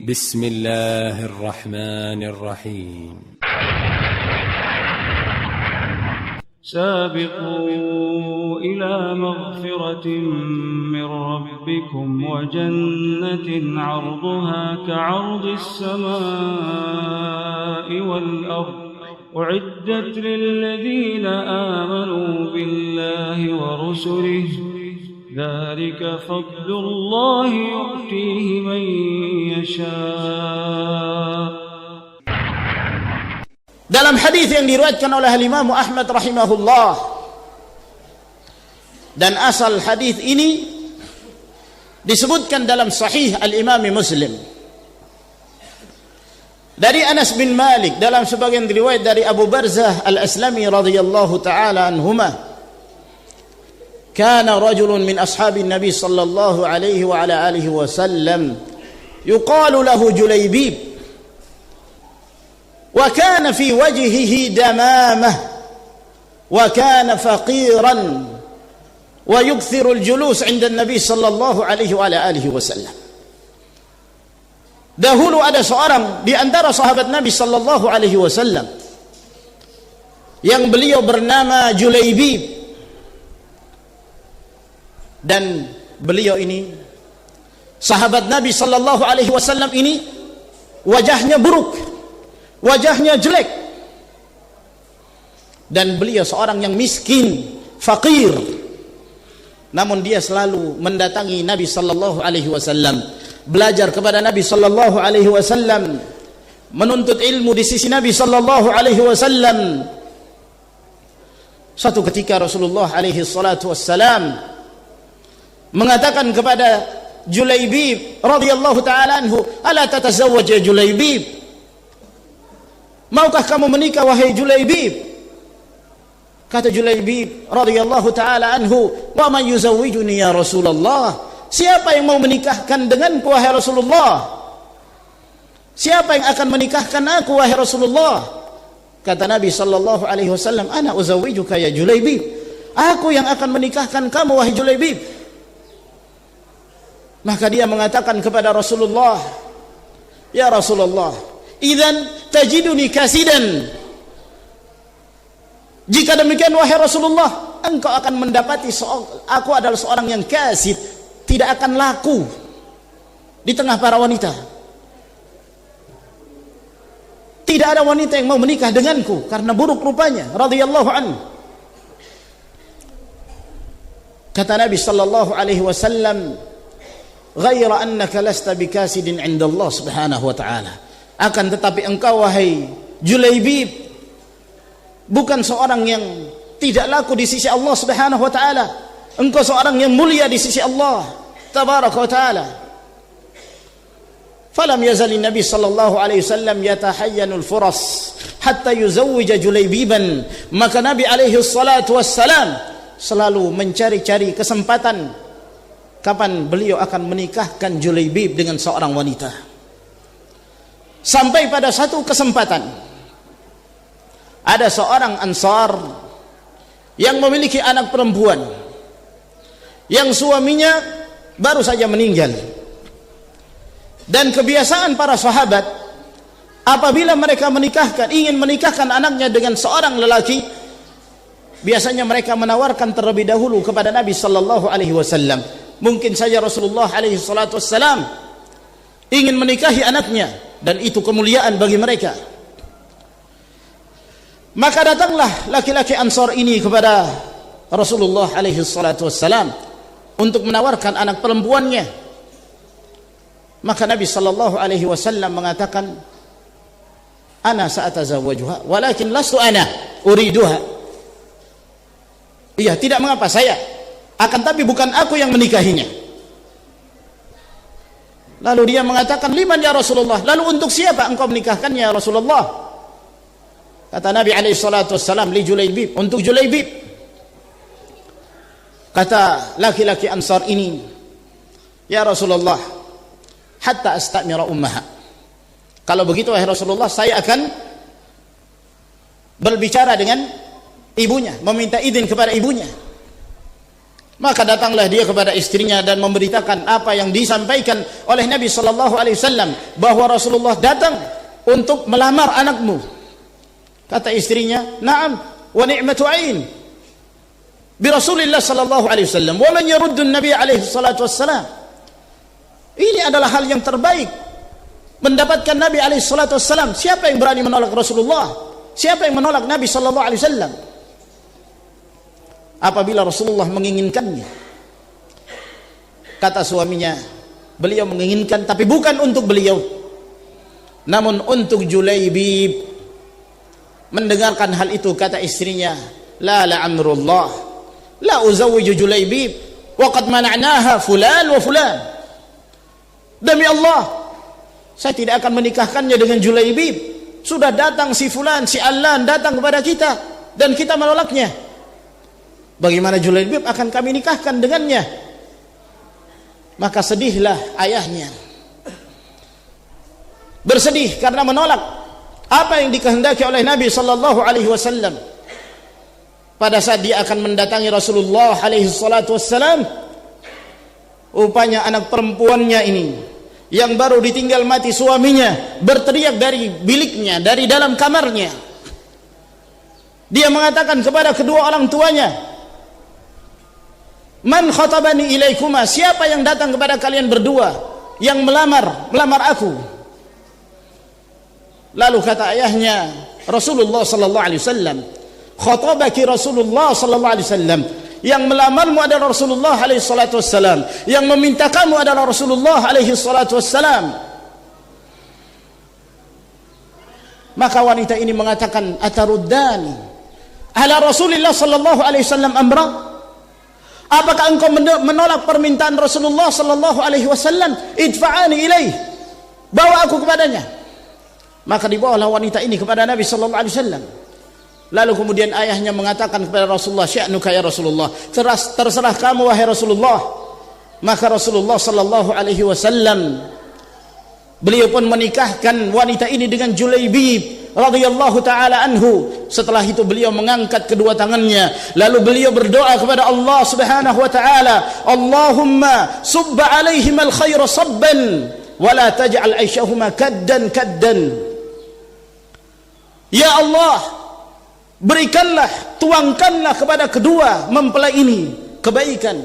بسم الله الرحمن الرحيم سابقوا إلى مغفرة من ربكم وجنة عرضها كعرض السماء والأرض أعدت للذين آمنوا بالله ورسله ذلك فضل الله يؤتيه من يشاء. Dalam hadis yang diriwayatkan oleh Imam Ahmad rahimahullah, dan asal hadis ini disebutkan dalam Sahih Al-Imam Muslim dari Anas bin Malik, dalam sebagian riwayat dari Abu Barzah Al-Aslami radhiyallahu taala anhuma, kana rajulun min ashabin Nabi sallallahu alaihi wa ala alihi wasallam yuqalu lahu Julaybib وكان في وجهه دمامة وكان فقيرا ويكثر الجلوس عند النبي صلى الله عليه وعلى آله وسلم. Dahulu ada seorang di antara sahabat Nabi sallallahu alaihi wasallam yang beliau bernama Julaybib, dan beliau ini sahabat Nabi sallallahu alaihi wasallam ini wajahnya buruk, wajahnya jelek, dan beliau seorang yang miskin, fakir. Namun dia selalu mendatangi Nabi sallallahu alaihi wasallam, belajar kepada Nabi sallallahu alaihi wasallam, menuntut ilmu di sisi Nabi sallallahu alaihi wasallam. Suatu ketika Rasulullah alaihi salatu wassalam mengatakan kepada Julaybib radhiyallahu taala anhu, "Ala tatazawwaj ya Julaybib? Maukah kamu menikah wahai Julaybib?" Kata Julaybib radhiyallahu taala anhu, "Wa man yuzawwijuni ya Rasulullah?" Siapa yang mau menikahkan denganku wahai Rasulullah? Siapa yang akan menikahkan aku wahai Rasulullah? Kata Nabi sallallahu alaihi wasallam, "Ana uzawwijuka ya Julaybib." Aku yang akan menikahkan kamu wahai Julaybib. Maka dia mengatakan kepada Rasulullah, "Ya Rasulullah, idzan tajiduni kasidan." Jika demikian wahai Rasulullah, engkau akan mendapati aku adalah seorang yang kasid, tidak akan laku di tengah para wanita. Tidak ada wanita yang mau menikah denganku karena buruk rupanya, radhiyallahu anhu. Kata Nabi sallallahu alaihi wasallam, "Ghaira annaka lasta bikasidin 'inda Allah subhanahu wa ta'ala." Akan tetapi engkau wahai Julaybib bukan seorang yang tidak laku di sisi Allah subhanahu wa ta'ala. Engkau seorang yang mulia di sisi Allah tabaraka wa ta'ala. Falam yazali Nabi sallallahu alaihi wasallam yatahayyanul furas hatta yuzawwija Julaybiban. Maka Nabi alaihi salatu wassalam selalu mencari-cari kesempatan kapan beliau akan menikahkan Julaybib dengan seorang wanita. Sampai pada satu kesempatan ada seorang Ansar yang memiliki anak perempuan yang suaminya baru saja meninggal. Dan kebiasaan para sahabat apabila mereka ingin menikahkan anaknya dengan seorang lelaki, biasanya mereka menawarkan terlebih dahulu kepada Nabi sallallahu alaihi wasallam. Mungkin saja Rasulullah alaihi salatu wassalam ingin menikahi anaknya, dan itu kemuliaan bagi mereka. Maka datanglah laki-laki Ansar ini kepada Rasulullah alaihi salatu wassalam untuk menawarkan anak perempuannya. Maka Nabi sallallahu alaihi wasallam mengatakan, "Ana sa'atazawwajuha, walakin lastu ana uriduha." Iya, tidak mengapa, saya akan, tapi bukan aku yang menikahinya. Lalu dia mengatakan, "Liman ya Rasulullah?" Lalu untuk siapa engkau menikahkannya ya Rasulullah? Kata Nabi alaihi salatu wassalam, "Li Julaybib," untuk Julaybib. Kata laki-laki Ansar ini, "Ya Rasulullah, hatta astamira ummaha." Kalau begitu wahai Rasulullah, saya akan berbicara dengan ibunya, meminta izin kepada ibunya. Maka datanglah dia kepada istrinya dan memberitakan apa yang disampaikan oleh Nabi sallallahu alaihi wasallam, bahwa Rasulullah datang untuk melamar anakmu. Kata istrinya, "Na'am wa ni'matu 'ain bi Rasulillah sallallahu alaihi wasallam wa man yaruddu an-nabi alaihi salatu wassalam." Ini adalah hal yang terbaik, mendapatkan Nabi alaihi salatu wassalam. Siapa yang berani menolak Rasulullah? Siapa yang menolak Nabi sallallahu alaihi wasallam? Apabila Rasulullah menginginkannya, kata suaminya, beliau menginginkan tapi bukan untuk beliau, namun untuk Julaibib. Mendengarkan hal itu, kata istrinya, la amrullah la uzawwiju Julaibib wa qad mana'naha fulan wa fulan. Demi Allah, saya tidak akan menikahkannya dengan Julaibib. Sudah datang si fulan, si allan datang kepada kita dan kita menolaknya. Bagaimana Julaibib akan kami nikahkan dengannya? Maka sedihlah ayahnya, bersedih karena menolak apa yang dikehendaki oleh Nabi sallallahu alaihi wasallam. Pada saat dia akan mendatangi Rasulullah alaihi salatu wassalam, rupanya anak perempuannya ini yang baru ditinggal mati suaminya berteriak dari biliknya, dari dalam kamarnya. Dia mengatakan kepada kedua orang tuanya, "Man khatabani ilaikuma?" Siapa yang datang kepada kalian berdua yang melamar aku? Lalu kata ayahnya, Rasulullah sallallahu alaihi wasallam. "Khatabaki Rasulullah sallallahu alaihi wasallam." Yang melamarmu adalah Rasulullah alaihi salatu wassalam. Yang meminta kamu adalah Rasulullah alaihi salatu wassalam. Maka wanita ini mengatakan, "Ataruddani ala Rasulillah sallallahu alaihi wasallam amra?" Apakah engkau menolak permintaan Rasulullah sallallahu alaihi wasallam? Idfa'ani ilaih, bawa aku kepadanya. Maka dibawalah wanita ini kepada Nabi sallallahu alaihi wasallam. Lalu kemudian ayahnya mengatakan kepada Rasulullah, "Sya'nuka ya Rasulullah, terserah kamu wahai Rasulullah." Maka Rasulullah sallallahu alaihi wasallam, beliau pun menikahkan wanita ini dengan Julaibib radhiyallahu taala anhu. Setelah itu beliau mengangkat kedua tangannya, lalu beliau berdoa kepada Allah Subhanahu wa taala, "Allahumma subba 'alaihim al-khaira sabban wa la taj'al 'aishahuma kaddan." Ya Allah, berikanlah, tuangkanlah kepada kedua mempelai ini kebaikan,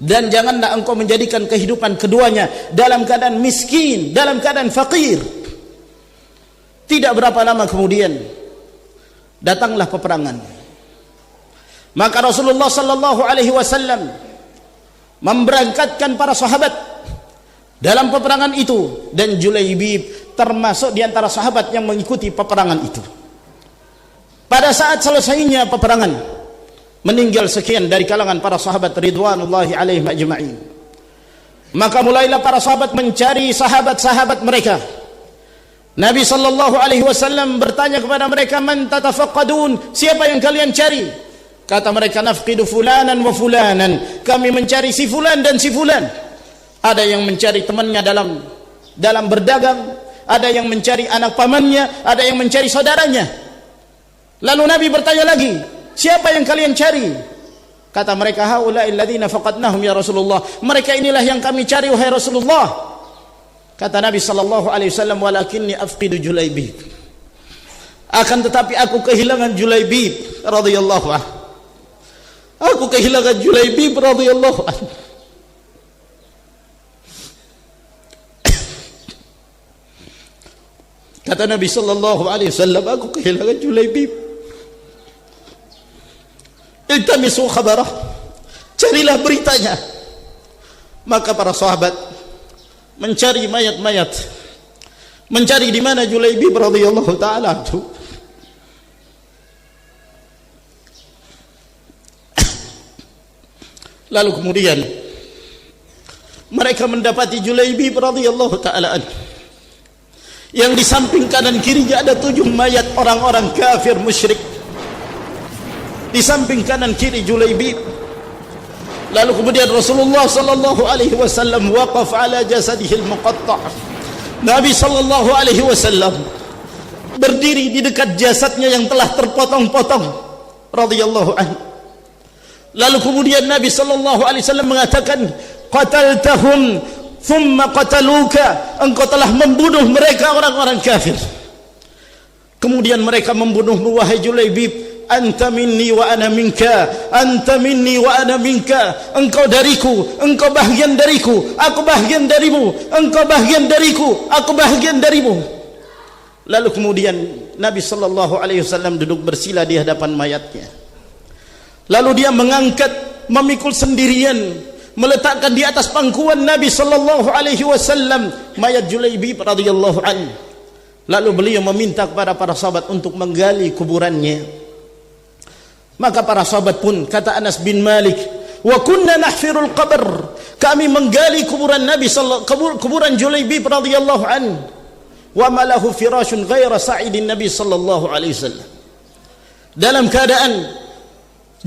dan janganlah engkau menjadikan kehidupan keduanya dalam keadaan miskin, dalam keadaan fakir. Tidak berapa lama kemudian datanglah peperangan. Maka Rasulullah sallallahu alaihi wasallam memberangkatkan para sahabat dalam peperangan itu, dan Julaibib termasuk di antara sahabat yang mengikuti peperangan itu. Pada saat selesainya peperangan, meninggal sekian dari kalangan para sahabat ridwanullahi alaihim ajma'in. Maka mulailah para sahabat mencari sahabat-sahabat mereka. Nabi sallallahu alaihi wasallam bertanya kepada mereka, "Man tatafaqqadun?" Siapa yang kalian cari? Kata mereka, "Nafqidu fulanan wa fulanan." Kami mencari si fulan dan si fulan. Ada yang mencari temannya dalam berdagang, ada yang mencari anak pamannya, ada yang mencari saudaranya. Lalu Nabi bertanya lagi, "Siapa yang kalian cari?" Kata mereka, "Haula'il ladzina faqadnahum ya Rasulullah." Mereka inilah yang kami cari wahai Rasulullah. Kata Nabi sallallahu alaihi wasallam, "Walakinni afqidu Julaibib." Akan tetapi aku kehilangan Julaibib radhiyallahu anhu. Aku kehilangan Julaibib radhiyallahu anhu. Kata Nabi sallallahu alaihi wasallam, aku kehilangan Julaibib. Iltamisu khabarah, carilah beritanya. Maka para sahabat mencari mayat-mayat, mencari di mana Julaibib radhiyallahu taala anhu. Lalu kemudian mereka mendapati Julaibib radhiyallahu taala anhu, yang di samping kanan kirinya ada 7 mayat orang-orang kafir musyrik. Di samping kanan kiri Julaibib. Lalu kemudian Rasulullah sallallahu alaihi wasallam waqaf ala jasadihi al-muqatta'. Nabi sallallahu alaihi wasallam berdiri di dekat jasadnya yang telah terpotong-potong radhiyallahu anhu. Lalu kemudian Nabi sallallahu alaihi wasallam mengatakan, qataltahum thumma qataluka, engkau telah membunuh mereka orang-orang kafir. Kemudian mereka membunuhmu wahai Julaibib. Anta minni wa ana minka, anta minni wa ana minka, engkau dariku, engkau bahagian dariku, aku bahagian darimu, engkau bahagian dariku, aku bahagian darimu. Lalu kemudian Nabi sallallahu alaihi wasallam duduk bersila di hadapan mayatnya. Lalu dia mengangkat, memikul sendirian, meletakkan di atas pangkuan Nabi sallallahu alaihi wasallam mayat Julaibib radhiyallahu anhu. Lalu beliau meminta kepada para sahabat untuk menggali kuburannya. Maka para sahabat pun, kata Anas bin Malik, wa kunna nahfirul qabr, kami menggali kuburan Nabi kuburan Julaibib radhiyallahu anhu, wa ma lahu firashun ghaira sa'idin Nabi sallallahu alaihi wasallam. Dalam keadaan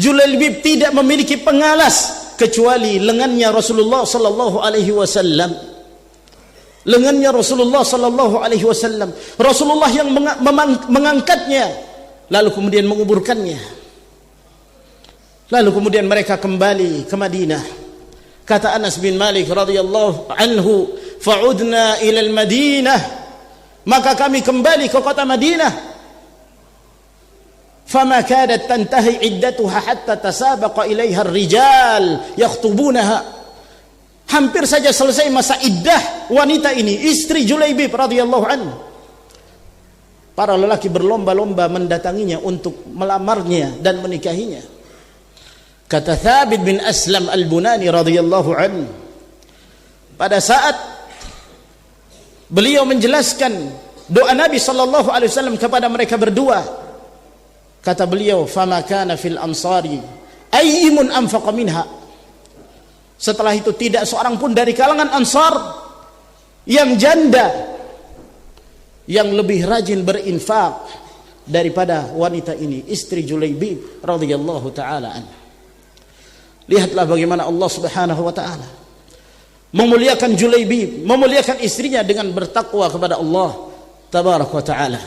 Julaibib tidak memiliki pengalas kecuali lengannya Rasulullah sallallahu alaihi wasallam. Lengannya Rasulullah sallallahu alaihi wasallam. Rasulullah yang mengangkatnya lalu kemudian menguburkannya. Lalu kemudian mereka kembali ke Madinah. Kata Anas bin Malik radhiyallahu anhu, fa'udna ila al-Madinah, maka kami kembali ke kota Madinah. Fama kadat tantahi iddatuha hatta tasabaqa ilaiha ar-rijal yakhtubunaha. Hampir saja selesai masa iddah wanita ini, istri Julaibib radhiyallahu anhu. Para lelaki berlomba-lomba mendatanginya untuk melamarnya dan menikahinya. Kata Thabit bin Aslam al-Bunani radhiyallahu anhu, pada saat beliau menjelaskan doa Nabi sallallahu alaihi wasallam kepada mereka berdua, kata beliau, fama kana fil ansari ayyimun anfaqa minha. Setelah itu tidak seorang pun dari kalangan Ansar yang janda yang lebih rajin berinfak daripada wanita ini, istri Julaibib radhiyallahu taala anha. Lihatlah bagaimana Allah Subhanahu wa taala memuliakan Julaibib, memuliakan istrinya dengan bertakwa kepada Allah tabaraka wa taala.